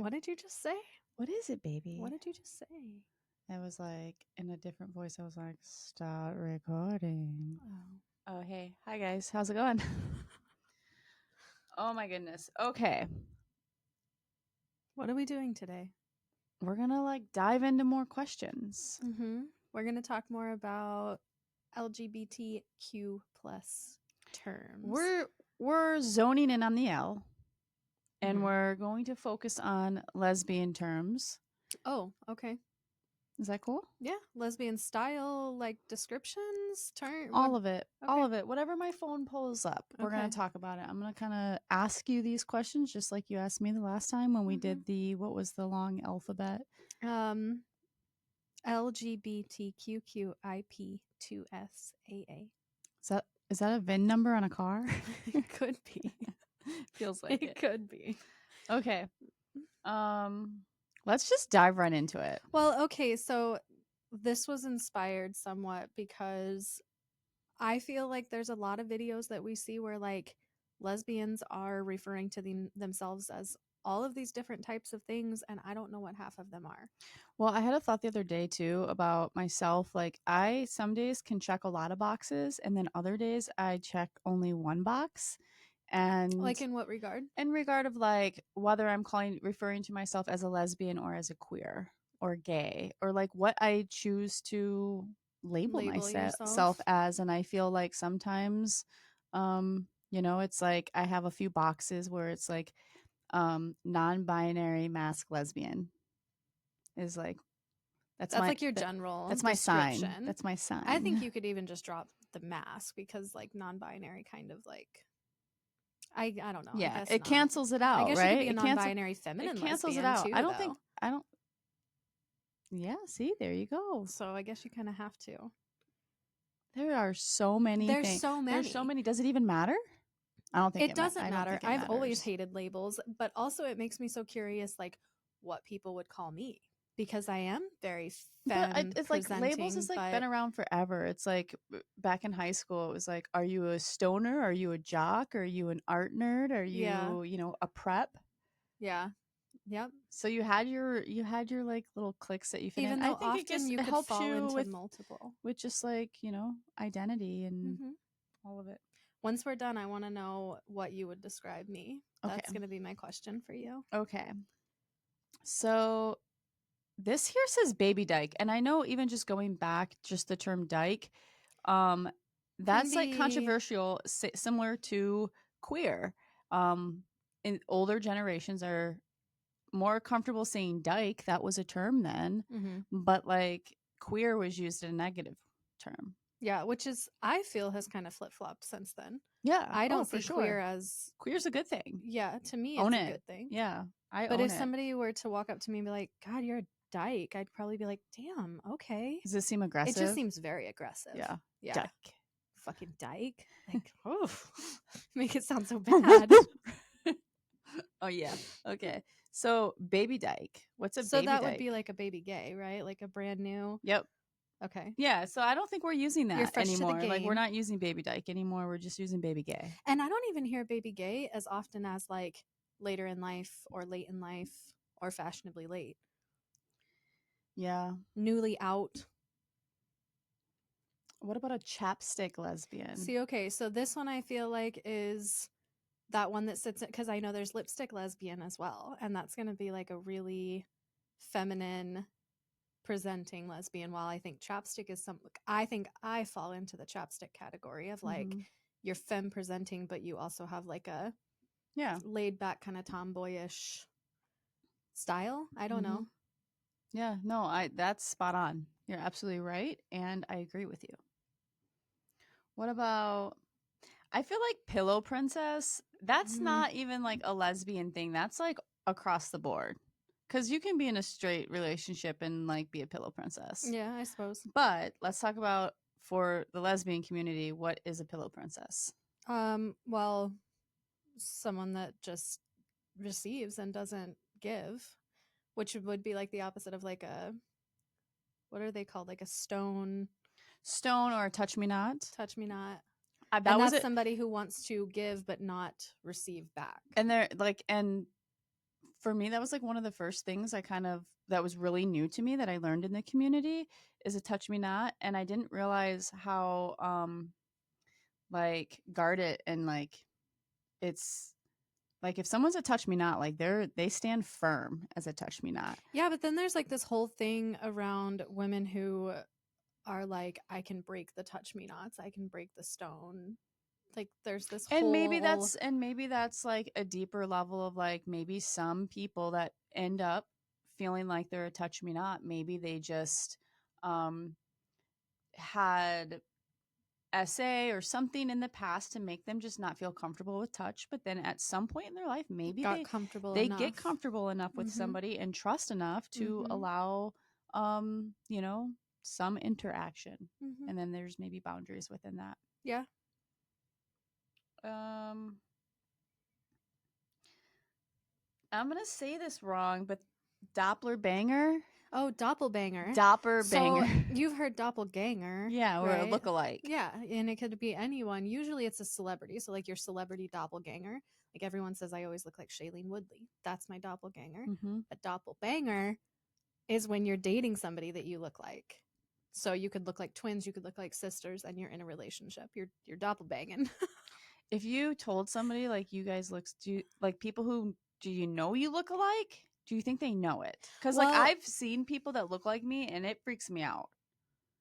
What did you just say? What is it, baby? What did you just say? I was like, in a different voice, I was like, start recording. Oh, hey. Hi, guys. How's it going? Oh, my goodness. Okay. What are we doing today? We're going to like dive into more questions. Mm-hmm. We're going to talk more about LGBTQ plus terms. We're zoning in on the L, and Mhm. we're going to focus on lesbian terms. Oh, okay. Is that cool? Yeah, lesbian style, like descriptions, All of it. Okay. All of it. Whatever my phone pulls up, we're going Okay. to talk about it. I'm going to kind of ask you these questions just like you asked me the last time when we did what was the long alphabet? LGBTQQIP2SAA. Is that a VIN number on a car? It could be. Feels like it. It could be. Okay. Let's just dive right into it. Well, okay, so this was inspired somewhat because I feel like there's a lot of videos that we see where like lesbians are referring to themselves as all of these different types of things, and I don't know what half of them are. Well, I had a thought the other day too about myself. Like, I some days can check a lot of boxes, and then other days I check only one box. And like in what regard? In regard of like whether I'm referring to myself as a lesbian or as a queer or gay, or like what I choose to label myself as. And I feel like sometimes, it's like I have a few boxes where it's like non-binary mask lesbian is like that's like your general. That's my sign. That's my sign. I think you could even just drop the mask because like non-binary kind of like I don't know. Yeah, I guess it cancels it out. I guess right? You could be a non-binary feminine. It cancels lesbian it out. Too, I don't think. Yeah. See, there you go. So I guess you kind of have to. There are so many. There's so many. There's so many. Does it even matter? I don't think it doesn't matter. I've always hated labels, but also it makes me so curious, like what people would call me. Because I am very femme it's like labels has like been around forever. It's like back in high school, it was like, are you a stoner? Are you a jock? Are you an art nerd? Are you, a prep? Yeah. Yep. So you had your like little cliques that you fit Even in. though I think often you could helps fall you into multiple. with just like, identity and all of it. Once we're done, I want to know what you would describe me. That's going to be my question for you. Okay. So this here says baby dyke, and I know even just going back, just the term dyke, that's like controversial, similar to queer. In older generations are more comfortable saying dyke. That was a term then, but like queer was used in a negative term. Yeah, which is I feel has kind of flip-flopped since then. Yeah, I don't see queer as queer's a good thing. Yeah, to me it's a good thing. Yeah, but if somebody were to walk up to me and be like, God, you're a dyke, I'd probably be like, damn, okay. Does this seem aggressive? It just seems very aggressive. Yeah. Dyke. Fucking dyke. Like, oh, make it sound so bad. Oh yeah. Okay. So baby dyke. What's a baby dyke? So that would be like a baby gay, right? Like a brand new. Yep. Okay. Yeah. So I don't think we're using that anymore. Like we're not using baby dyke anymore. We're just using baby gay. And I don't even hear baby gay as often as like later in life or late in life or fashionably late. Yeah. Newly out. What about a chapstick lesbian? See, okay, so this one I feel like is that one that sits because I know there's lipstick lesbian as well, and that's going to be like a really feminine presenting lesbian, while I think chapstick is I think I fall into the chapstick category of like you're femme presenting, but you also have like a laid back kind of tomboyish style. I don't know. Yeah, no, that's spot on. You're absolutely right, and I agree with you. What about, I feel like pillow princess, that's not even like a lesbian thing. That's like across the board. Because you can be in a straight relationship and like be a pillow princess. Yeah, I suppose. But let's talk about, for the lesbian community, what is a pillow princess? Well, someone that just receives and doesn't give, which would be like the opposite of like a, what are they called? Like a stone or a touch me not. That's somebody who wants to give but not receive back. And they're like, and for me, that was like one of the first things that was really new to me that I learned in the community is a touch me not. And I didn't realize how, like guarded and like it's like if someone's a touch me not, like they stand firm as a touch me not. Yeah, but then there's like this whole thing around women who are like, I can break the touch me nots, I can break the stone. Like there's this whole And maybe that's like a deeper level of like maybe some people that end up feeling like they're a touch me not, maybe they just um had SA or something in the past to make them just not feel comfortable with touch, but then at some point in their life maybe got comfortable they get enough. comfortable enough with Mm-hmm. somebody and trust enough to Mm-hmm. allow you know, some interaction, Mm-hmm. and then there's maybe boundaries within that. Yeah. um I'm gonna say this wrong, but Dopplerbanger, Oh, doppelbanger. So Dopperbanger. you've heard doppelganger, Yeah, or a right? look-alike. Yeah, and it could be anyone. Usually it's a celebrity. So like your celebrity doppelganger. Like everyone says I always look like Shailene Woodley. That's my doppelganger. Mm-hmm. A doppelbanger is when you're dating somebody that you look like. So you could look like twins, you could look like sisters, and you're in a relationship. You're doppelbanging. If you told somebody like you guys looks, like people who do you know you look alike? Do you think they know it? Because like Well, I've seen people that look like me, and it freaks me out.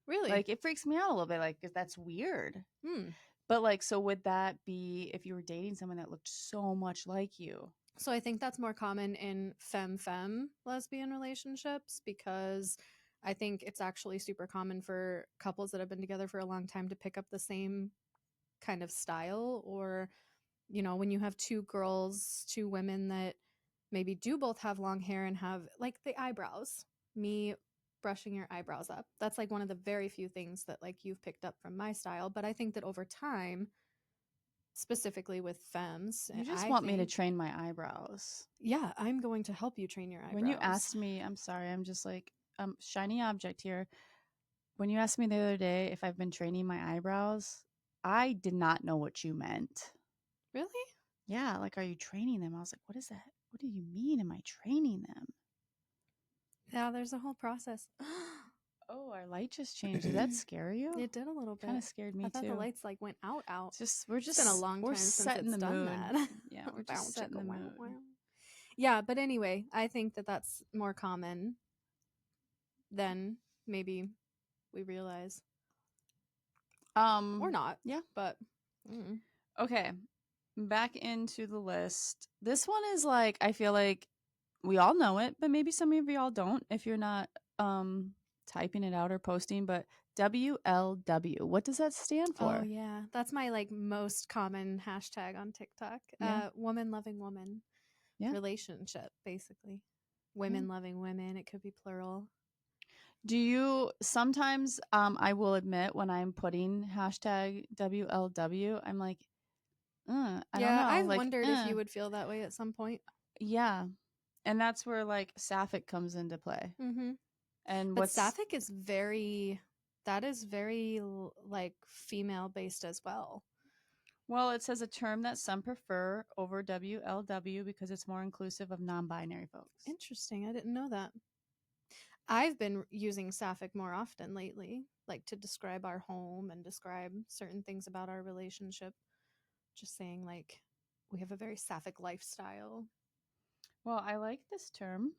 really? Like it freaks me out a little bit. Like 'cause that's weird. Hmm. But like, so would that be if you were dating someone that looked so much like you? So I think that's more common in femme lesbian relationships because I think it's actually super common for couples that have been together for a long time to pick up the same kind of style. Or, you know, when you have two girls, two women that maybe do both have long hair and have like the eyebrows, me brushing your eyebrows up. That's like one of the very few things that like you've picked up from my style. But I think that over time, specifically with femmes, You just I want me to think, train my eyebrows. yeah, I'm going to help you train your When you eyebrows. asked me, I'm sorry, I'm just like shiny object here. When you asked me the other day if I've been training my eyebrows, I did not know what you meant. Really? Yeah, like, are you training them? I was like, what is that? What do you mean? Am I training them? Yeah, there's a whole process. Oh, our light just changed. Did that scare you? It did a little Kind bit. of scared I me thought the too. lights like went out. It's just It's been a long we're time since setting it's the done mood. that. Yeah, we're Bow just setting chicka the wow mood. wow. Yeah, but anyway, I think that that's more common than maybe we realize, or not. Yeah. But mm, Okay. Back into the list. This one is like I feel like we all know it, but maybe some of y'all don't if you're not typing it out or posting, but WLW. What does that stand oh for? yeah, that's my like most common hashtag on TikTok. Yeah. Woman loving woman Yeah. relationship, basically. Yeah. Women loving women. It could be plural. Do you sometimes I will admit when I'm putting hashtag WLW, I'm like, I don't Yeah, know. I've Like, wondered if you would feel that way at some point. yeah. And that's where like sapphic comes into play. Mm-hmm. And But what's sapphic is that is very like female based as well. well, it says a term that some prefer over WLW because it's more inclusive of non-binary folks. Interesting. I didn't know that. I've been using sapphic more often lately, like to describe our home and describe certain things about our relationship. Just saying, like, we have a very sapphic lifestyle. Well, I like this term.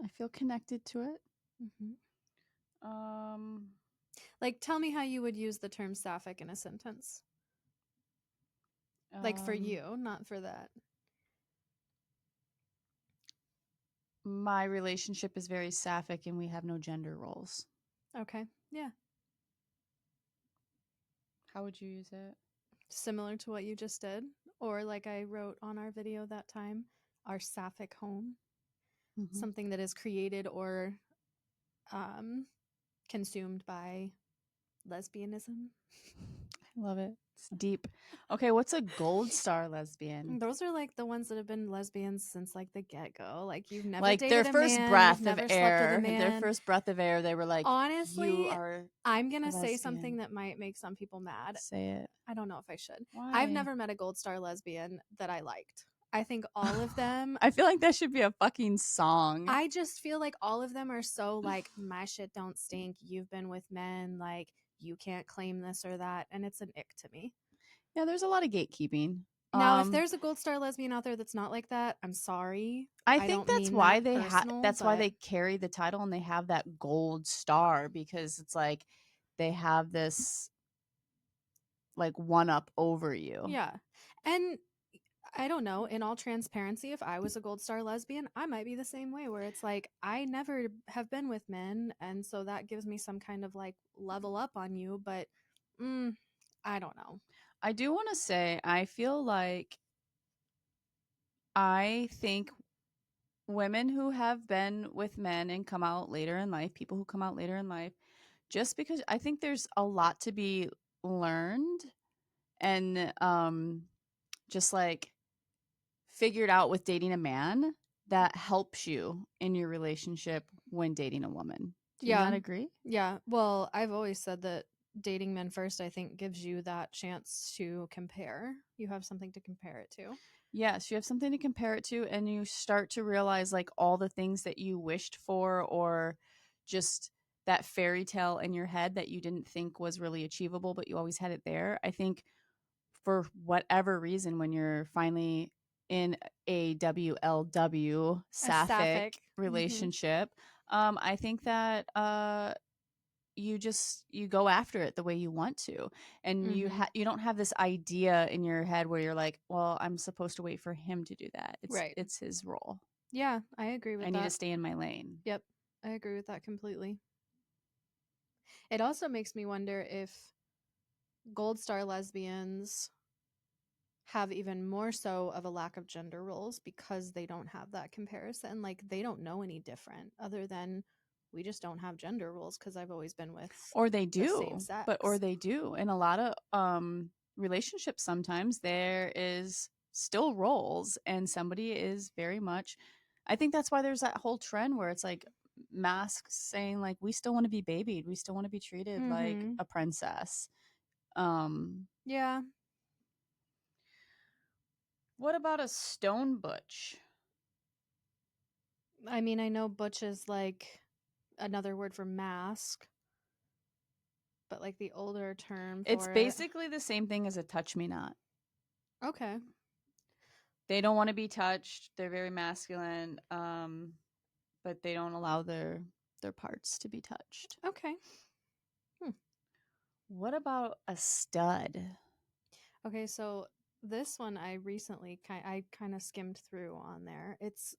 I feel connected to it. Mm-hmm. Um, Like, tell me how you would use the term sapphic in a sentence. Like for um, you, not for that. my relationship is very sapphic and we have no gender roles. Okay. Yeah. How would you use it? Similar to what you just did. Or like I wrote on our video that time, our sapphic home. Mm-hmm. Something that is created or um, consumed by lesbianism. I love it. It's deep. Okay, what's a gold star lesbian? Those are like the ones that have been lesbians since like the get go. Like you've never Like their dated a first man, you've breath of never slept with a air, their man. first breath of air, they were like, "You Honestly, are I'm a gonna say something lesbian." that might make some people mad. Say it. I don't know if I should. I've Why? never met a gold star lesbian that I liked. I think all of them, I feel like that should be a fucking song. I just feel like all of them are so like, my shit don't stink. You've been with men. Like, you can't claim this or that. And it's an ick to me. Yeah, there's a lot of gatekeeping. Now, if there's a gold star lesbian out there that's not like that, I'm sorry. I I think don't mean that personal, that's why but they carry the title and they have that gold star, because it's like they have this like one up over you. yeah. And I don't know, in all transparency, if I was a gold star lesbian, I might be the same way where it's like I never have been with men and so that gives me some kind of like level up on you, but mm, I don't know. I do want to say I feel like I think women who have been with men and come out later in life, people who come out later in life, just because I think there's a lot to be learned and just like figured out with dating a man that helps you in your relationship when dating a woman. Do you Yeah. not agree? Yeah. Well, I've always said that dating men first, I think, gives you that chance to compare. You have something to compare it to. Yes, you have something to compare it to, and you start to realize like all the things that you wished for, or just that fairy tale in your head that you didn't think was really achievable, but you always had it there. I think for whatever reason, when you're finally in a WLW A sapphic sapphic. Mm-hmm. relationship, I think that you go after it the way you want to, and Mm-hmm. you don't have this idea in your head where you're like, well, I'm supposed to wait for him to do that. Right. It's his role. Yeah, I agree I with need to that. stay in my lane. Yep. I agree with that completely. It also makes me wonder if gold star lesbians have even more so of a lack of gender roles because they don't have that comparison. Like they don't know any different other than we just don't have gender roles because I've always been with Or they the same do, or sex. they do in a lot of relationships. Sometimes there is still roles, and somebody is very much, I think that's why there's that whole trend where it's like masks saying like we still want to be babied, we still want to be treated like Mm-hmm. a princess. um Yeah. what about a stone butch? I mean, I know butch is like another word for mask, but like the older term It's for it. basically the same thing as a touch me not. Okay. They don't want to be touched, they're very masculine, but they don't allow their parts to be touched. Okay. Hmm. What about a stud? Okay, so this one I recently I kind of skimmed through on there. It's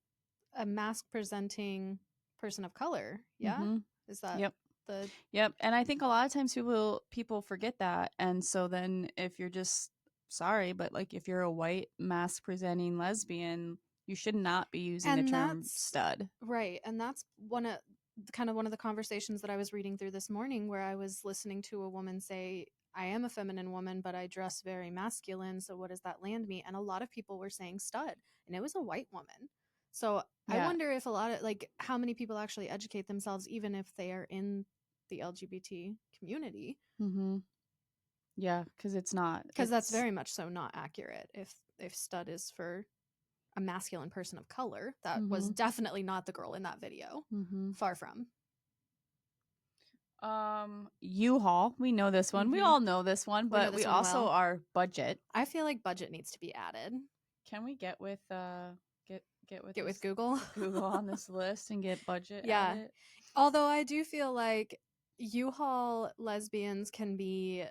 a mask presenting person of color. Yeah? Mm-hmm. Is that Yep. the Yep. And I think a lot of times people forget that. And so then if you're just sorry, but like if you're a white mask presenting lesbian, you should not be using the and term that's stud. right. And that's one of the conversations that I was reading through this morning where I was listening to a woman say, I am a feminine woman, but I dress very masculine. So what does that land me? And a lot of people were saying stud, and it was a white woman. So I Yeah. wonder if a lot of like how many people actually educate themselves, even if they are in the LGBT community, Mm-hmm. Yeah, because it's not. because that's It's very much so not accurate. If stud is for a masculine person of color, that was mm-hmm. definitely not the girl in that video. Mm-hmm. Far from. U-Haul. We know this one. We Mm-hmm. all know this one, We know but we this one also well. are budget. I feel like budget needs to be added. Can we get with get with Get with this Google. Google on this list and get budget Yeah. added? Although I do feel like U-Haul lesbians can be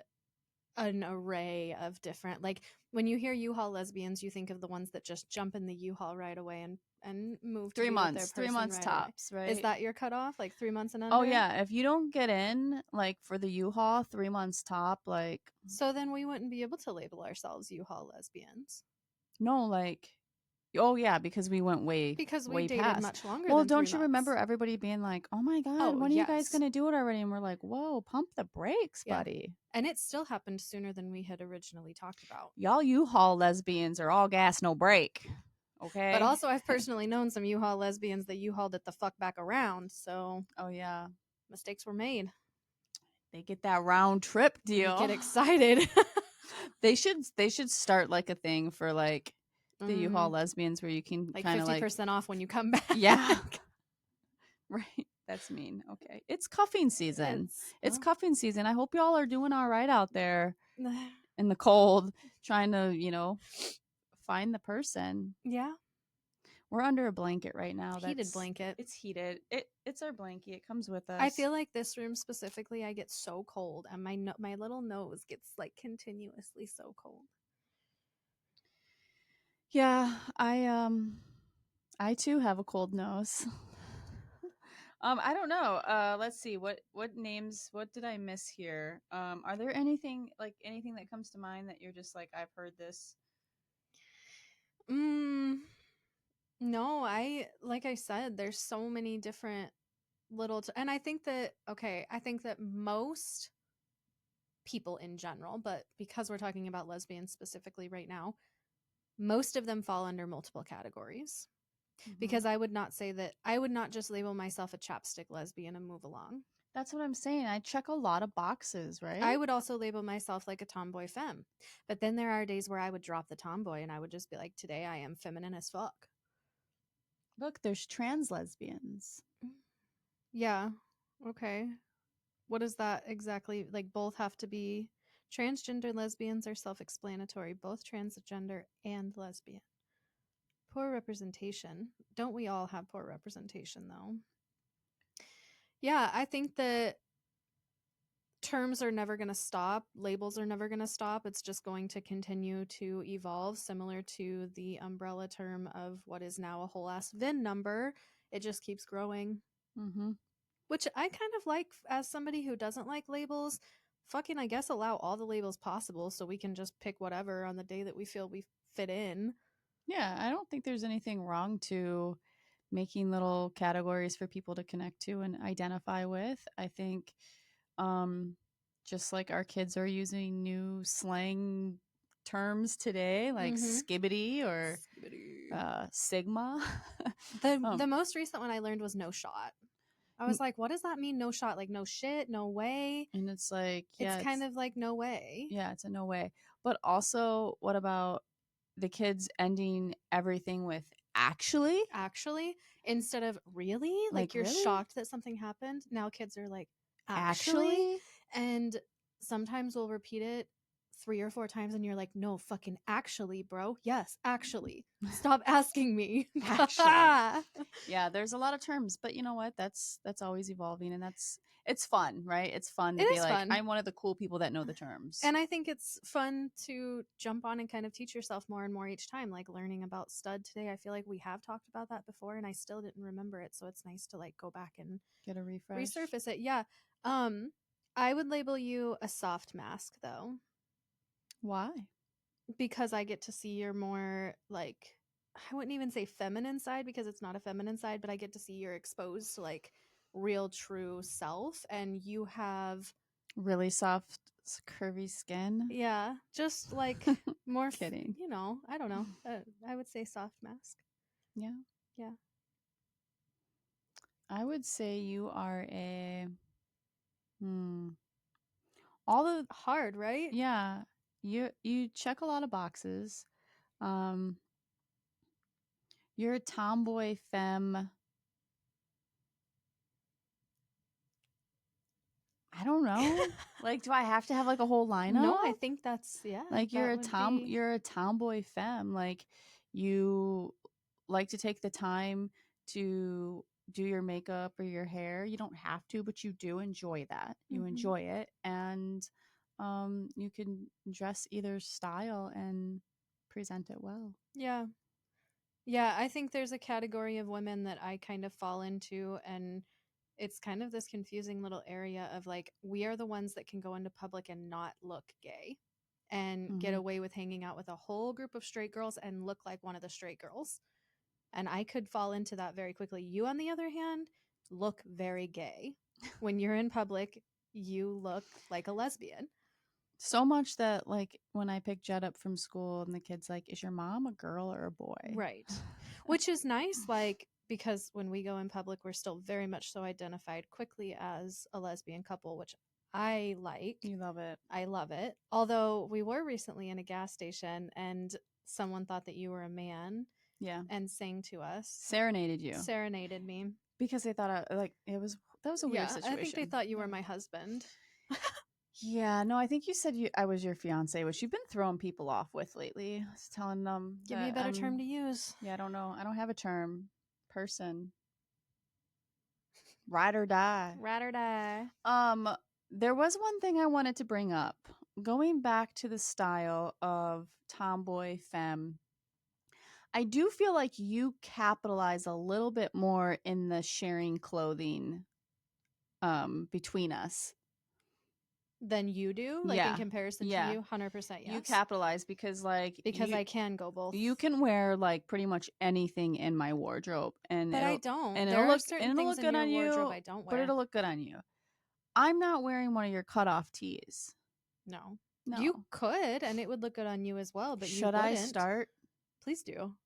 an array of different, like when you hear U-Haul lesbians, you think of the ones that just jump in the U-Haul right away and move to be with their 3 person months right away. tops, Is right? that your cutoff? Like 3 months and Oh under? yeah, if you don't get in like for the U-Haul 3 months top, like So then we wouldn't be able to label ourselves U-Haul lesbians no, like oh yeah, because we went because we way dated past. much longer Well, than three don't you remember months. everybody being like, "Oh my god, Oh, when are you guys yes. gonna do it already?" And we're like, "Whoa, pump the brakes, Yeah. buddy." And it still happened sooner than we had originally talked about. Y'all U-Haul lesbians are all gas, no brake. But Okay. also, I've personally known some U-Haul lesbians that U-Hauled it the fuck back around, so Oh yeah, mistakes were made. they get that round trip We get deal. excited. They should start like a thing for like the U-Haul Mm, lesbians where you can like kind of like, 50% off when you come back. yeah, right. That's mean. Okay. It's cuffing season. It's, It's well, cuffing season. I hope y'all are doing all right out there in the cold, trying to, find the person. yeah, We're under a blanket right now. heated blanket. It's heated. It's our blanket. It comes with I us. feel like this room specifically, I get so cold, and my little nose gets like continuously so cold. Yeah, I too have a cold nose. I don't know. Let's see. What did I miss here? Are there anything that comes to mind that you're just like, I've heard this? Mm, no, like I said, there's so many different and I think that okay, I think that most people in general, but because we're talking about lesbians specifically right now, most of them fall under multiple categories. Mm-hmm. Because I would not just label myself a chapstick lesbian and move along. That's what I'm saying. I check a lot of boxes, I right? would also label myself like a tomboy femme. But then there are days where I would drop the tomboy and I would just be like, today I am feminine as fuck. Look, there's trans lesbians. Yeah. Okay. What is that exactly? Like, both have to be transgender lesbians are self explanatory, both transgender and lesbian. Poor representation. Don't we all have poor representation, though? Yeah, I think that terms are never going to stop, labels are never going to stop. It's just going to continue to evolve, similar to the umbrella term of what is now a whole ass VIN number. It just keeps growing, Mm-hmm. which I kind of like as somebody who doesn't like labels. Fucking, I guess, allow all the labels possible so we can just pick whatever on the day that we feel we fit in. Yeah, I don't think there's anything wrong to making little categories for people to connect to and identify with. I think um just like our kids are using new slang terms today like Mm-hmm. skibbity or Skibbity. sigma. The um most recent one I learned was no shot. I was like, what does that mean? No shot? Like, no shit? No way? and it's like, It's yeah, kind of like no way. it's a no way. But also, what about the kids ending everything with actually? Actually, instead of really, like Like, you're really? shocked that something happened. Now kids are like, actually? Actually? And sometimes we'll repeat it 3 or 4 times and you're like, no, fucking actually, bro. Yes, actually. Stop asking me. Actually. Yeah, there's a lot of terms, but you know what? That's always evolving, and it's fun, right? It's fun It to be is like, fun. I'm one of the cool people that know the terms. And I think it's fun to jump on and kind of teach yourself more and more each time, like learning about stud today. I feel like we have talked about that before and I still didn't remember it, so it's nice to like go back and Get a refresh. resurface it. Yeah. Um I would label you a soft mask though, Why? because I get to see your more like, I wouldn't even say feminine side because it's not a feminine side, but I get to see you're exposed to like real true self, and you have, Really soft, curvy skin. yeah, just like more Kidding. I don't know. I would say soft mask. Yeah. Yeah. I would say you are a hmm. All the Hard, right? yeah, you check a lot of boxes. Um you're a tomboy femme. I don't know. Like, do I have to have like a whole No, I lineup? think that's, yeah, Like that would be. you're a tomboy femme. Like you like to take the time to do your makeup or your hair. You don't have to, but you do enjoy that. You Mhm. enjoy it, and you can dress either style and present it well. Yeah. Yeah, I think there's a category of women that I kind of fall into, and it's kind of this confusing little area of like, we are the ones that can go into public and not look gay and get Hmm. away with hanging out with a whole group of straight girls and look like one of the straight girls. And I could fall into that very quickly. You, on the other hand, look very gay. When you're in public, you look like a lesbian. So much that like when I pick Jed up from school and the kid's like, "Is your mom a girl or a boy?" Right. Which is nice, like, because when we go in public, we're still very much so identified quickly as a lesbian couple, which I like. You love it. I love it. Although we were recently in a gas station and someone thought that you were a man Yeah. and sang to us, Serenaded you. serenaded me. Because they thought that was a weird Yeah, situation. I think they thought you were Yeah. my husband. Yeah, no, I think you said I was your fiance, which you've been throwing people off with lately. I was telling them Give me a that better term to use. yeah, I don't know. I don't have a term. Person. Ride or die. Ride or die. There was one thing I wanted to bring up. Going back to the style of tomboy femme, I do feel like you capitalize a little bit more in the sharing clothing between us. Than you do, like in Yeah. comparison to Yeah. you, 100% yes. You capitalize because because I can go both. you can wear like pretty much anything in my wardrobe and But I don't. and There are it'll certain look things in good your on wardrobe you, I don't but wear. it'll look good on you. I'm not wearing one of your cutoff tees. No. No. You could, and it would look good on you as well, but you Should wouldn't. I start? Please do.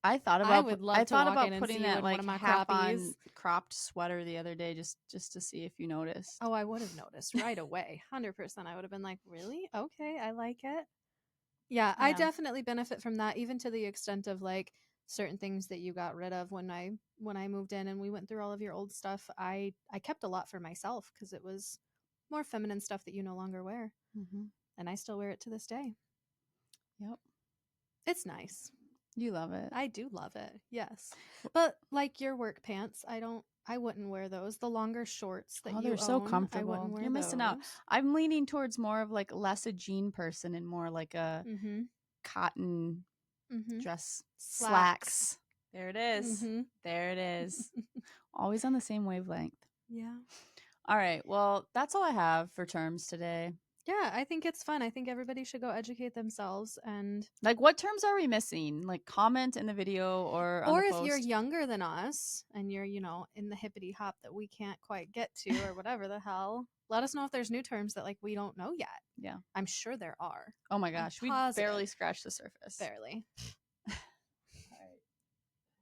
I thought I about would love to walk in and putting see you that in one like of my half on crappies. cropped sweater the other day just to see if you noticed. Oh, I would have noticed right away. 100%. I would have been like, really? Okay, I like it. Yeah, I Yeah. definitely benefit from that, even to the extent of like certain things that you got rid of when I moved in and we went through all of your old stuff. I kept a lot for myself because it was more feminine stuff that you no longer wear, and I still wear it to this day. Yep. It's nice. You love it. I do love it. Yes. But like your work pants, I wouldn't wear those. The longer shorts that you they're so own, I comfortable. wouldn't wear You're missing out. those. I'm leaning towards more of like less a jean person and more like a Mm-hmm. cotton Mm-hmm. dress Slacks. There it is. Mm-hmm. There it is. Always on the same wavelength. Yeah. All right. Well, that's all I have for terms today. Yeah, I think it's fun. I think everybody should go educate themselves and Like, what terms are we missing? Like, comment in the video or on or the if post. you're younger than us and you're, in the hippity hop that we can't quite get to or whatever the hell, let us know if there's new terms that like we don't know yet. Yeah. I'm sure there are. Oh my gosh, we barely scratched the surface. Barely.